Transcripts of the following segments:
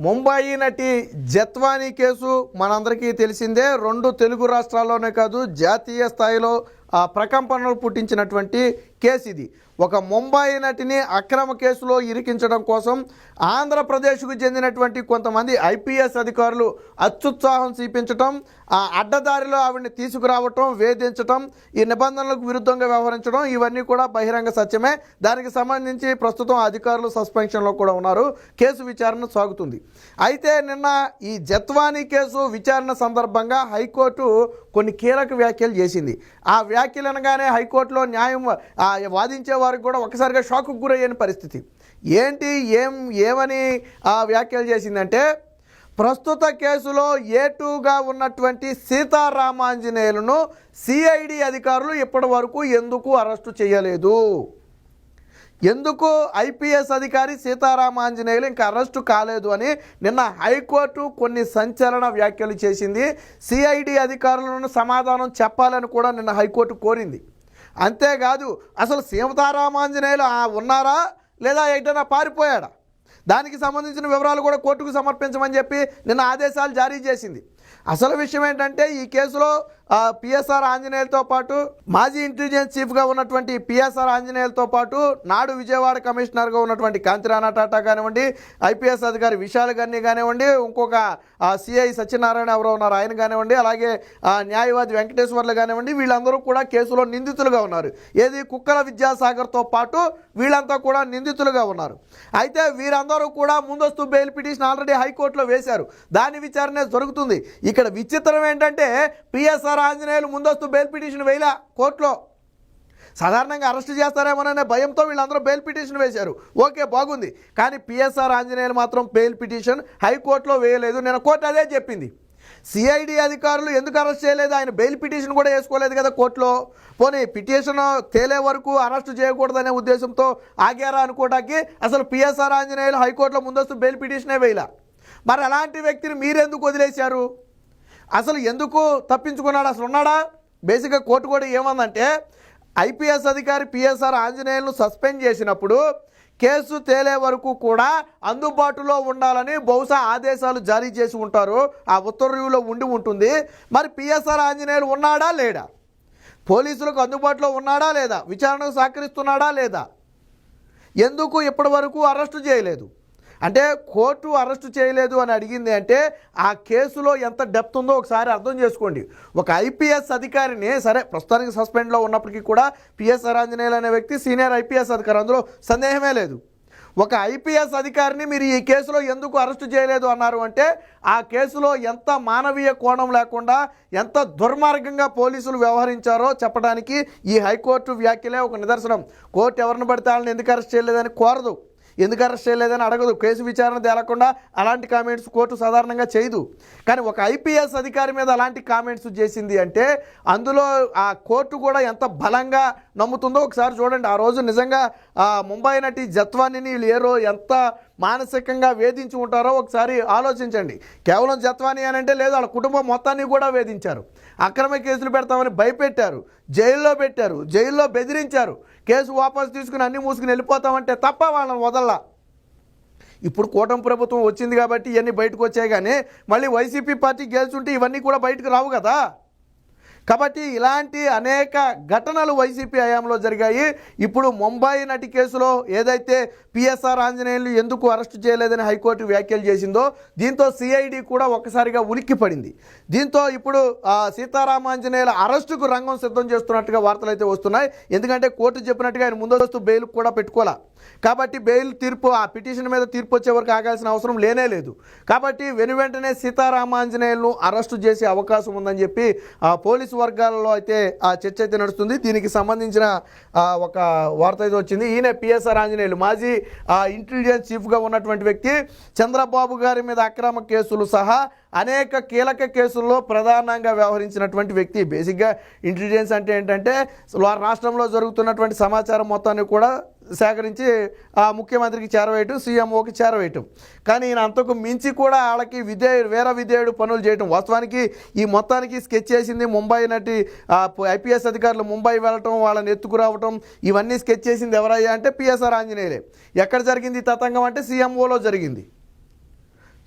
ముంబాయి నటి జత్వానీ కేసు మనందరికీ తెలిసిందే. రెండు తెలుగు రాష్ట్రాల్లోనే కాదు జాతీయ స్థాయిలో ప్రకంపనలు పుట్టించినటువంటి కేసు ఇది. ఒక ముంబాయి నటిని అక్రమ కేసులో ఇరికించడం కోసం ఆంధ్రప్రదేశ్కు చెందినటువంటి కొంతమంది ఐపీఎస్ అధికారులు అత్యుత్సాహం చూపించడం, అడ్డదారిలో ఆవిడని తీసుకురావటం, వేధించటం, ఈ నిబంధనలకు విరుద్ధంగా వ్యవహరించడం ఇవన్నీ కూడా బహిరంగ సత్యమే. దానికి సంబంధించి ప్రస్తుతం అధికారులు సస్పెన్షన్లో కూడా ఉన్నారు. కేసు విచారణ సాగుతుంది. అయితే నిన్న ఈ జత్వానీ కేసు విచారణ సందర్భంగా హైకోర్టు కొన్ని కీలక వ్యాఖ్యలు చేసింది. ఆ వ్యాఖ్యలు అనగానే హైకోర్టులో న్యాయం వాదించే వారికి కూడా ఒకసారిగా షాక్కు గురయ్యే పరిస్థితి. ఏంటి ఏమని వ్యాఖ్యలు చేసిందంటే, ప్రస్తుత కేసులో A2గా ఉన్నటువంటి సీతారామాంజనేయులను సిఐడి అధికారులు ఇప్పటి వరకు ఎందుకు అరెస్టు చేయలేదు? ఎందుకు ఐపీఎస్ అధికారి సీతారామాంజనేయులు ఇంకా అరెస్టు కాలేదు అని నిన్న హైకోర్టు కొన్ని సంచలన వ్యాఖ్యలు చేసింది. సిఐడి అధికారులను సమాధానం చెప్పాలని కూడా నిన్న హైకోర్టు కోరింది. అంతేకాదు, అసలు సీతారామాంజనేయులు ఉన్నారా లేదా ఎటైనా పారిపోయాడా, దానికి సంబంధించిన వివరాలు కూడా కోర్టుకు సమర్పించమని చెప్పి నిన్న ఆదేశాలు జారీ చేసింది. అసలు విషయం ఏంటంటే, ఈ కేసులో పిఎస్ఆర్ ఆంజనేయులతో పాటు మాజీ ఇంటెలిజెన్స్ చీఫ్గా ఉన్నటువంటి పిఎస్ఆర్ ఆంజనేయులతో పాటు నాడు విజయవాడ కమిషనర్గా ఉన్నటువంటి కాంతిరాణా టాటా కానివ్వండి, ఐపీఎస్ అధికారి విశాల్ గన్ని కానివ్వండి, ఇంకొక సిఐ సత్యనారాయణ ఎవరో ఉన్నారు ఆయన కానివ్వండి, అలాగే న్యాయవాది వెంకటేశ్వర్లు కానివ్వండి, వీళ్ళందరూ కూడా కేసులో నిందితులుగా ఉన్నారు. ఏది కుక్కల విద్యాసాగర్తో పాటు వీళ్ళంతా కూడా నిందితులుగా ఉన్నారు. అయితే వీరందరూ కూడా ముందస్తు బెయిల్ పిటిషన్ ఆల్రెడీ హైకోర్టులో వేశారు. దాని విచారణ జరుగుతుంది. ఇక్కడ విచిత్రం ఏంటంటే, పిఎస్ఆర్ ఆంజనేయులు ముందస్తు బెయిల్ పిటిషన్ వేయలే కోర్టులో. సాధారణంగా అరెస్ట్ చేస్తారేమోననే భయంతో వీళ్ళందరూ బెయిల్ పిటిషన్ వేశారు. ఓకే, బాగుంది. కానీ పిఎస్ఆర్ ఆంజనేయులు మాత్రం బెయిల్ పిటిషన్ హైకోర్టులో వేయలేదు. నేను కోర్టు అదే చెప్పింది. సిఐడి అధికారులు ఎందుకు అరెస్ట్ చేయలేదు? ఆయన బెయిల్ పిటిషన్ కూడా వేసుకోలేదు కదా కోర్టులో. పోనీ పిటిషన్ తేలే వరకు అరెస్ట్ చేయకూడదనే ఉద్దేశంతో ఆగారా అనుకోవడానికి అసలు పిఎస్ఆర్ ఆంజనేయులు హైకోర్టులో ముందస్తు బెయిల్ పిటిషనే వేయలే. మరి అలాంటి వ్యక్తిని మీరెందుకు వదిలేశారు? అసలు ఎందుకు తప్పించుకున్నాడు? అసలు ఉన్నాడా? బేసిక్గా కోర్టు కూడా ఏమందంటే, ఐపీఎస్ అధికారి పిఎస్ఆర్ ఆంజనేయులను సస్పెండ్ చేసినప్పుడు కేసు తేలే వరకు కూడా అందుబాటులో ఉండాలని బహుశా ఆదేశాలు జారీ చేసి ఉంటారు. ఆ ఉత్తర్వులో ఉండి ఉంటుంది. మరి పిఎస్ఆర్ ఆంజనేయులు ఉన్నాడా లేడా? పోలీసులకు అందుబాటులో ఉన్నాడా లేదా? విచారణకు సహకరిస్తున్నాడా లేదా? ఎందుకు ఇప్పటి వరకు అరెస్టు చేయలేదు? అంటే కోర్టు అరెస్టు చేయలేదు అని అడిగింది అంటే ఆ కేసులో ఎంత డెప్త్ ఉందో ఒకసారి అర్థం చేసుకోండి. ఒక ఐపీఎస్ అధికారిని, సరే ప్రస్తుతానికి సస్పెండ్లో ఉన్నప్పటికీ కూడా పిఎస్ఆర్ ఆంజనేయులు అనే వ్యక్తి సీనియర్ ఐపీఎస్ అధికారి, అందులో సందేహమే లేదు. ఒక ఐపీఎస్ అధికారిని మీరు ఈ కేసులో ఎందుకు అరెస్టు చేయలేదు అన్నారు అంటే, ఆ కేసులో ఎంత మానవీయ కోణం లేకుండా ఎంత దుర్మార్గంగా పోలీసులు వ్యవహరించారో చెప్పడానికి ఈ హైకోర్టు వ్యాఖ్యలే ఒక నిదర్శనం. కోర్టు ఎవరిని పడితే వాళ్ళని ఎందుకు అరెస్ట్ చేయలేదని కోరదు, ఎందుకు అరెస్ట్ చేయలేదని అడగదు. కేసు విచారణ తేలకుండా అలాంటి కామెంట్స్ కోర్టు సాధారణంగా చేయదు. కానీ ఒక ఐపీఎస్ అధికారి మీద అలాంటి కామెంట్స్ చేసింది అంటే అందులో ఆ కోర్టు కూడా ఎంత బలంగా నమ్ముతుందో ఒకసారి చూడండి. ఆ రోజు నిజంగా ముంబాయి నటి జత్వానీని వీళ్ళు ఎంత మానసికంగా వేధించి ఉంటారో ఒకసారి ఆలోచించండి. కేవలం జత్వానీ అని అంటే లేదు, వాళ్ళ కుటుంబం మొత్తాన్ని కూడా వేధించారు. అక్రమ కేసులు పెడతామని భయపెట్టారు, జైల్లో పెట్టారు, జైల్లో బెదిరించారు. కేసు వాపసు తీసుకుని అన్ని మూసుకుని వెళ్ళిపోతామంటే తప్ప వాళ్ళని వదల్లా. ఇప్పుడు కూటమి ప్రభుత్వం వచ్చింది కాబట్టి ఇవన్నీ బయటకు వచ్చాయి. కానీ మళ్ళీ వైసీపీ పార్టీ గెలుచుంటే ఇవన్నీ కూడా బయటకు రావు కదా. కాబట్టి ఇలాంటి అనేక ఘటనలు వైసీపీ హయాంలో జరిగాయి. ఇప్పుడు ముంబాయి నటి కేసులో ఏదైతే పిఎస్ఆర్ ఆంజనేయులు ఎందుకు అరెస్టు చేయలేదని హైకోర్టు వ్యాఖ్యలు చేసిందో దీంతో సిఐడి కూడా ఒక్కసారిగా ఉలిక్కిపడింది. దీంతో ఇప్పుడు సీతారామాంజనేయుల అరెస్టుకు రంగం సిద్ధం చేస్తున్నట్టుగా వార్తలు అయితే వస్తున్నాయి. ఎందుకంటే కోర్టు చెప్పినట్టుగా ఆయన ముందస్తు బెయిల్ కూడా పెట్టుకోలే. కాబట్టి బెయిల్ తీర్పు, ఆ పిటిషన్ మీద తీర్పు వచ్చే వరకు ఆగాల్సిన అవసరం లేనే లేదు. కాబట్టి వెనువెంటనే సీతారామాంజనేయులను అరెస్టు చేసే అవకాశం ఉందని చెప్పి పోలీసు వర్గాలలో అయితే ఆ చర్చ అయితే నడుస్తుంది. దీనికి సంబంధించిన ఒక వార్త అయితే వచ్చింది. ఈయన పిఎస్ఆర్ ఆంజనేయులు మాజీ ఇంటెలిజెన్స్ చీఫ్గా ఉన్నటువంటి వ్యక్తి, చంద్రబాబు గారి మీద అక్రమ కేసులు సహా అనేక కీలక కేసుల్లో ప్రధానంగా వ్యవహరించినటువంటి వ్యక్తి. బేసిక్గా ఇంటెలిజెన్స్ అంటే ఏంటంటే రాష్ట్రంలో జరుగుతున్నటువంటి సమాచారం మొత్తాన్ని కూడా సేకరించి ముఖ్యమంత్రికి చేరవేయటం, సీఎంఓకి చేరవేయటం. కానీ ఈయన అంతకు మించి కూడా వాళ్ళకి వేరే విధేయుడు పనులు చేయటం. వాస్తవానికి ఈ మొత్తానికి స్కెచ్ చేసింది ముంబాయి నటి ఐపీఎస్ అధికారులు ముంబై వెళ్ళటం, వాళ్ళని ఎత్తుకురావటం, ఇవన్నీ స్కెచ్ చేసింది ఎవరయ్యా అంటే పిఎస్ఆర్ ఆంజనేయులే. ఎక్కడ జరిగింది తతంగం అంటే సీఎంఓలో జరిగింది.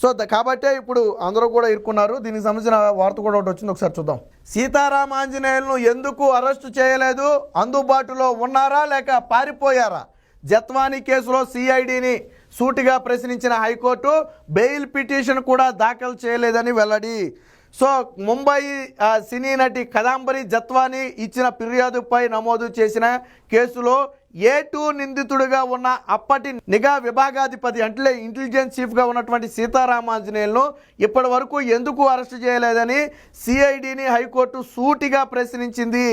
సో కాబట్టే ఇప్పుడు అందరూ కూడా ఇరుక్కున్నారు. దీనికి సంబంధించిన వార్త కూడా ఒకటి వచ్చింది, ఒకసారి చూద్దాం. సీతారామ ఆంజనేయులను ఎందుకు అరెస్టు చేయలేదు? అందుబాటులో ఉన్నారా లేక పారిపోయారా? జత్వానీ కేసులో సిఐడిని సూటిగా ప్రశ్నించిన హైకోర్టు బెయిల్ పిటిషన్ కూడా దాఖలు చేయలేదని వెల్లడి. సో ముంబై సినీ నటి కదాంబరి జత్వానీ ఇచ్చిన ఫిర్యాదుపై నమోదు చేసిన కేసులో A2 నిందితుడిగా ఉన్న అప్పటి నిఘా విభాగాధిపతి అంటే ఇంటెలిజెన్స్ చీఫ్గా ఉన్నటువంటి సీతారామాంజనేయులను ఇప్పటి వరకు ఎందుకు అరెస్ట్ చేయలేదని సిఐడిని హైకోర్టు సూటిగా ప్రశ్నించింది.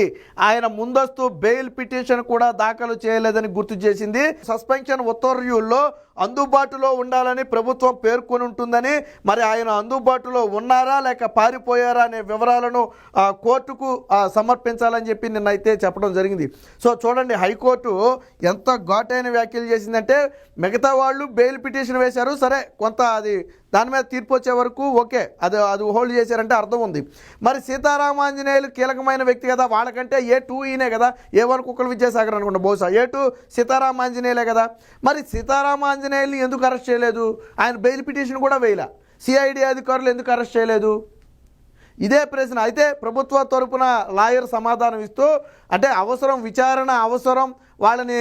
ఆయన ముందస్తు బెయిల్ పిటిషన్ కూడా దాఖలు చేయలేదని గుర్తు చేసింది. సస్పెన్షన్ ఉత్తర్వుల్లో అందుబాటులో ఉండాలని ప్రభుత్వం పేర్కొని ఉంటుందని, మరి ఆయన అందుబాటులో ఉన్నారా లేక పారిపోయారా అనే వివరాలను కోర్టుకు సమర్పించాలని చెప్పి నిన్నైతే చెప్పడం జరిగింది. సో చూడండి, హైకోర్టు ఎంత ఘాటైన వ్యాఖ్యలు చేసిందంటే, మిగతా వాళ్ళు బెయిల్ పిటిషన్ వేశారు, సరే కొంత అది దాని మీద తీర్పు వచ్చే వరకు ఓకే, అది హోల్డ్ చేశారంటే అర్థం ఉంది. మరి సీతారామాంజనేయులు కీలకమైన వ్యక్తి కదా, వాళ్ళకంటే A2 ఈయనే కదా, A1 కుక్కల విద్యాసాగర్ అనుకుంటా, బహుశా A2 సీతారామాంజనేయులే కదా. మరి సీతారామాంజనేయుల్ని ఎందుకు అరెస్ట్ చేయలేదు? ఆయన బెయిల్ పిటిషన్ కూడా వేయలే. సిఐడి అధికారులు ఎందుకు అరెస్ట్ చేయలేదు? ఇదే ప్రశ్న. అయితే ప్రభుత్వ తరపున లాయర్ సమాధానం ఇస్తూ, అంటే అవసరం, విచారణ అవసరం, వాళ్ళని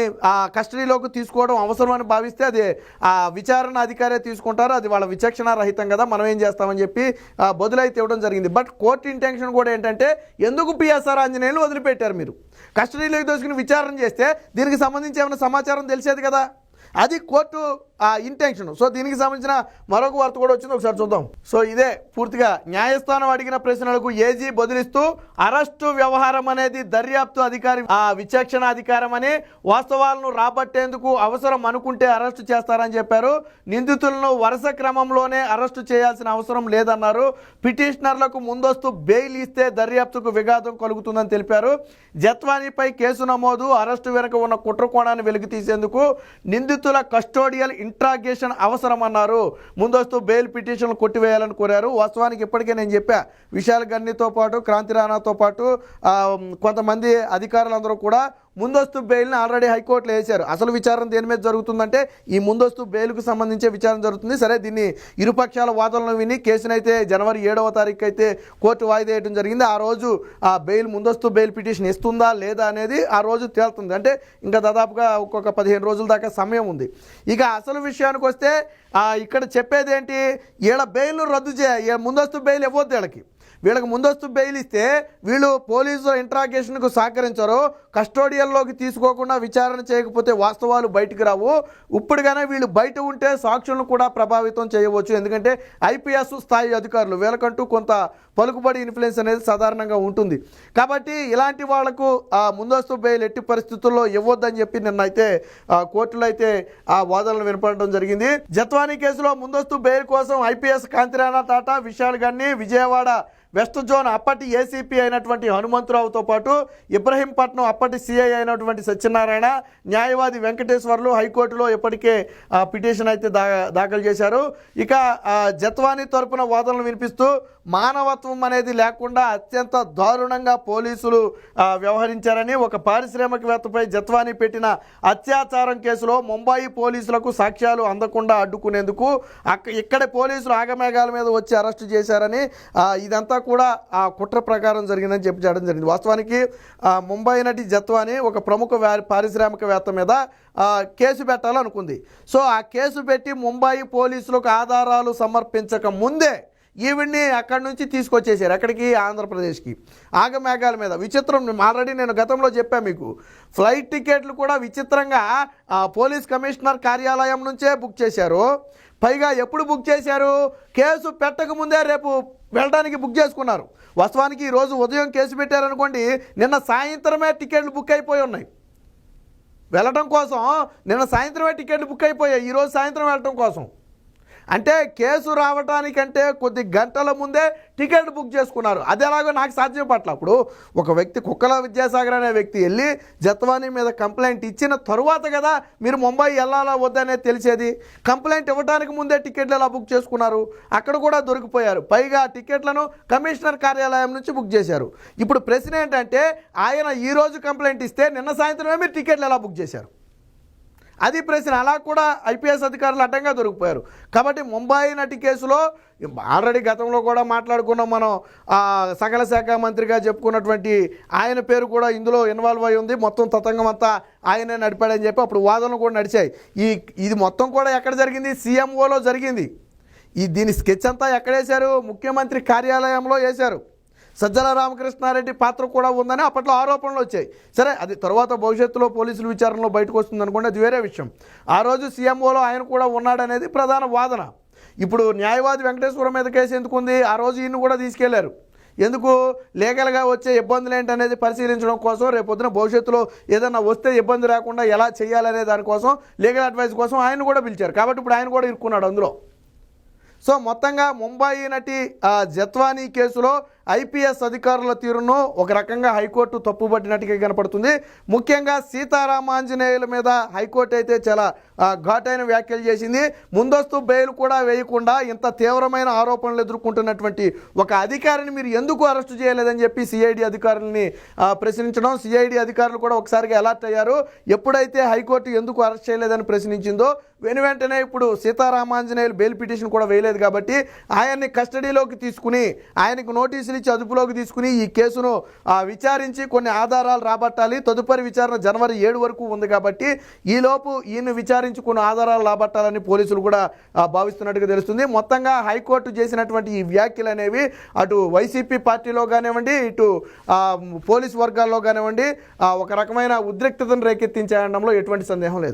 కస్టడీలోకి తీసుకోవడం అవసరం అని భావిస్తే అది విచారణ అధికారే తీసుకుంటారు, అది వాళ్ళ విచక్షణ రహితం కదా, మనం ఏం చేస్తామని చెప్పి బదులైతే ఇవ్వడం జరిగింది. బట్ కోర్టు ఇంటెన్షన్ కూడా ఏంటంటే, ఎందుకు పిఎస్ఆర్ ఆంజనేయులు వదిలిపెట్టారు? మీరు కస్టడీలోకి దోసుకుని విచారణ చేస్తే దీనికి సంబంధించి ఏమైనా సమాచారం తెలిసేది కదా, అది కోర్టు ఇంటెన్షన్. సో దీనికి సంబంధించిన మరొక వార్త కూడా వచ్చింది, ఒకసారి చూద్దాం. సో ఇదే పూర్తిగా న్యాయస్థానం అడిగిన ప్రశ్నలకు ఏజీ బదులిస్తూ, అరెస్టు వ్యవహారం అనేది దర్యాప్తు అధికారి విచక్షణ అధికారం అని, వాస్తవాలను రాబట్టేందుకు అవసరం అనుకుంటే అరెస్టు చేస్తారని చెప్పారు. నిందితులను వరుస క్రమంలోనే అరెస్టు చేయాల్సిన అవసరం లేదన్నారు. పిటిషనర్లకు ముందస్తు బెయిల్ ఇస్తే దర్యాప్తుకు విఘాతం కలుగుతుందని తెలిపారు. జత్వానీపై కేసు నమోదు, అరెస్టు వెనుక ఉన్న కుట్ర కోణాన్ని వెలికి తీసేందుకు నిందితుల కస్టోడియల్ ఇంట్రాగేషన్ అవసరమన్నారు. ముందస్తు బెయిల్ పిటిషన్లు కొట్టివేయాలని కోరారు. వాస్తవానికి ఇప్పటికే నేను చెప్పా, విశాల్ గన్నితో పాటు క్రాంతి రాణాతో పాటు కొంతమంది అధికారులందరూ కూడా ముందస్తు బెయిల్ని ఆల్రెడీ హైకోర్టులో వేశారు. అసలు విచారణ దేని మీద జరుగుతుందంటే ఈ ముందస్తు బెయిల్కు సంబంధించే విచారణ జరుగుతుంది. సరే, దీన్ని ఇరుపక్షాల వాదనలు విని కేసునైతే జనవరి 7వ తారీఖు అయితే కోర్టు వాయిదా వేయడం జరిగింది. ఆ రోజు ముందస్తు బెయిల్ పిటిషన్ ఇస్తుందా లేదా అనేది ఆ రోజు తేలుతుంది. అంటే ఇంకా దాదాపుగా ఒక్కొక్క 15 రోజుల దాకా సమయం ఉంది. ఇక అసలు విషయానికి వస్తే ఇక్కడ చెప్పేది ఏంటి, వీళ్ళ బెయిల్ను రద్దు చేయాలి, ముందస్తు బెయిల్ ఇవ్వద్దు. వీళ్ళకి ముందస్తు బెయిల్ ఇస్తే వీళ్ళు పోలీసు ఇంట్రాగేషన్కు సహకరించరు, కస్టోడియల్లోకి తీసుకోకుండా విచారణ చేయకపోతే వాస్తవాలు బయటకు రావు. ఇప్పుడుగానే వీళ్ళు బయట ఉంటే సాక్షులను కూడా ప్రభావితం చేయవచ్చు. ఎందుకంటే ఐపీఎస్ స్థాయి అధికారులు, వీళ్ళకంటూ కొంత పలుకుబడి, ఇన్ఫ్లుయెన్స్ అనేది సాధారణంగా ఉంటుంది. కాబట్టి ఇలాంటి వాళ్లకు ముందస్తు బెయిల్ ఎట్టి పరిస్థితుల్లో ఇవ్వద్దని చెప్పి నిన్నైతే కోర్టులో అయితే ఆ వాదనలు వినపడడం జరిగింది. జత్వానీ కేసులో ముందస్తు బెయిల్ కోసం ఐపీఎస్ కాంతిరాణా టాటా, విశాల్ గన్ని, విజయవాడ వెస్ట్ జోన్ అప్పటి ఏసీపీ అయినటువంటి హనుమంతరావుతో పాటు ఇబ్రహీంపట్నం అప్పటి సిఐ అయినటువంటి సత్యనారాయణ, న్యాయవాది వెంకటేశ్వర్లు హైకోర్టులో ఇప్పటికే పిటిషన్ అయితే దాఖలు చేశారు. ఇక జత్వానీ తరపున వాదనలు వినిపిస్తూ, మానవత్వం అనేది లేకుండా అత్యంత దారుణంగా పోలీసులు వ్యవహరించారని, ఒక పారిశ్రామికవేత్తపై జత్వానీ పెట్టిన అత్యాచారం కేసులో ముంబాయి పోలీసులకు సాక్ష్యాలు అందకుండా అడ్డుకునేందుకు ఇక్కడి పోలీసులు ఆగమేఘాల మీద వచ్చి అరెస్టు చేశారని, ఇదంతా కూడా ఆ కుట్ర ప్రకారం జరిగిందని చెప్పడం జరిగింది. వాస్తవానికి ముంబై నటి జత్వానీ ఒక ప్రముఖ పారిశ్రామికవేత్త మీద కేసు పెట్టాలనుకుంది. సో ఆ కేసు పెట్టి ముంబాయి పోలీసులకు ఆధారాలు సమర్పించక ముందే ఈవిడ్ని అక్కడి నుంచి తీసుకొచ్చేసారు. ఎక్కడికి? ఆంధ్రప్రదేశ్కి. ఆగమేఘాల మీద. విచిత్రం, ఆల్రెడీ నేను గతంలో చెప్పాను మీకు, ఫ్లైట్ టికెట్లు కూడా విచిత్రంగా పోలీస్ కమిషనర్ కార్యాలయం నుంచే బుక్ చేశారు. పైగా ఎప్పుడు బుక్ చేశారు? కేసు పెట్టకముందే రేపు వెళ్ళడానికి బుక్ చేసుకున్నారు. వాస్తవానికి ఈరోజు ఉదయం కేసు పెట్టారనుకోండి, నిన్న సాయంత్రమే టికెట్లు బుక్ అయిపోయి ఉన్నాయి. వెళ్ళడం కోసం నిన్న సాయంత్రమే టికెట్లు బుక్ అయిపోయాయి, ఈరోజు సాయంత్రం వెళ్ళడం కోసం. అంటే కేసు రావడానికంటే కొద్ది గంటల ముందే టికెట్ బుక్ చేసుకున్నారు. అది ఎలాగో నాకు సాధ్యం పట్ల. అప్పుడు ఒక వ్యక్తి, కుక్కల విద్యాసాగర్ అనే వ్యక్తి వెళ్ళి జత్వానీ మీద కంప్లైంట్ ఇచ్చిన తరువాత కదా మీరు ముంబై వెళ్ళాలా వద్దనేది తెలిసేది. కంప్లైంట్ ఇవ్వడానికి ముందే టికెట్లు ఎలా బుక్ చేసుకున్నారు? అక్కడ కూడా దొరికిపోయారు. పైగా టికెట్లను కమిషనర్ కార్యాలయం నుంచి బుక్ చేశారు. ఇప్పుడు ప్రశ్న ఏంటంటే, ఆయన ఈరోజు కంప్లైంట్ ఇస్తే నిన్న సాయంత్రమే మీరు టికెట్లు ఎలా బుక్ చేశారు? అది ప్రశ్న. అలా కూడా ఐపీఎస్ అధికారులు అడ్డంగా దొరికిపోయారు. కాబట్టి ముంబాయి నటి కేసులో ఆల్రెడీ గతంలో కూడా మాట్లాడుకున్నాం మనం. సకల శాఖ మంత్రిగా చెప్పుకున్నటువంటి ఆయన పేరు కూడా ఇందులో ఇన్వాల్వ్ అయి ఉంది. మొత్తం తతంగం అంతా ఆయనే నడిపాడని చెప్పి అప్పుడు వాదనలు కూడా నడిచాయి. ఇది మొత్తం కూడా ఎక్కడ జరిగింది? సీఎంఓలో జరిగింది. దీని స్కెచ్ అంతా ఎక్కడ వేశారు? ముఖ్యమంత్రి కార్యాలయంలో వేశారు. సజ్జల రామకృష్ణారెడ్డి పాత్ర కూడా ఉందని అప్పట్లో ఆరోపణలు వచ్చాయి. సరే, అది తర్వాత భవిష్యత్తులో పోలీసుల విచారణలో బయటకు వస్తుంది అనుకోండి, అది వేరే విషయం. ఆ రోజు సీఎంఓలో ఆయన కూడా ఉన్నాడనేది ప్రధాన వాదన. ఇప్పుడు న్యాయవాది వెంకటేశ్వరం మీద కేసు ఎందుకు ఉంది? ఆ రోజు ఈయన కూడా తీసుకెళ్లారు. ఎందుకు? లీగల్గా వచ్చే ఇబ్బందులు ఏంటనేది పరిశీలించడం కోసం, రేపొద్దున భవిష్యత్తులో ఏదైనా వస్తే ఇబ్బంది రాకుండా ఎలా చేయాలనే దానికోసం, లీగల్ అడ్వైస్ కోసం ఆయన కూడా పిలిచారు. కాబట్టి ఇప్పుడు ఆయన కూడా ఇరుక్కున్నాడు అందులో. సో మొత్తంగా ముంబాయి నటి జత్వానీ కేసులో ఐపీఎస్ అధికారుల తీరును ఒక రకంగా హైకోర్టు తప్పుపట్టినట్టుగా కనపడుతుంది. ముఖ్యంగా సీతారామాంజనేయుల మీద హైకోర్టు అయితే చాలా ఘాటైన వ్యాఖ్యలు చేసింది. ముందస్తు బెయిల్ కూడా వేయకుండా ఇంత తీవ్రమైన ఆరోపణలు ఎదుర్కొంటున్నటువంటి ఒక అధికారిని మీరు ఎందుకు అరెస్టు చేయలేదని చెప్పి సిఐడి అధికారులని ప్రశ్నించడం. సిఐడి అధికారులు కూడా ఒకసారిగా అలర్ట్ అయ్యారు. ఎప్పుడైతే హైకోర్టు ఎందుకు అరెస్ట్ చేయలేదని ప్రశ్నించిందో వెంటనే ఇప్పుడు సీతారామాంజనేయులు బెయిల్ పిటిషన్ కూడా వేయలేదు కాబట్టి ఆయన్ని కస్టడీలోకి తీసుకుని, ఆయనకు నోటీసులు ఇచ్చి అదుపులోకి తీసుకుని ఈ కేసును విచారించి కొన్ని ఆధారాలు రాబట్టాలి. తదుపరి విచారణ జనవరి 7 వరకు ఉంది కాబట్టి ఈలోపు ఈయన విచారించి కొన్ని ఆధారాలు రాబట్టాలని పోలీసులు కూడా భావిస్తున్నట్టుగా తెలుస్తుంది. మొత్తంగా హైకోర్టు చేసినటువంటి ఈ వ్యాఖ్యలు అనేవి అటు వైసీపీ పార్టీలో కానివ్వండి, ఇటు పోలీసు వర్గాల్లో కానివ్వండి ఒక రకమైన ఉద్రిక్తతను రేకెత్తించడంలో ఎటువంటి సందేహం లేదు.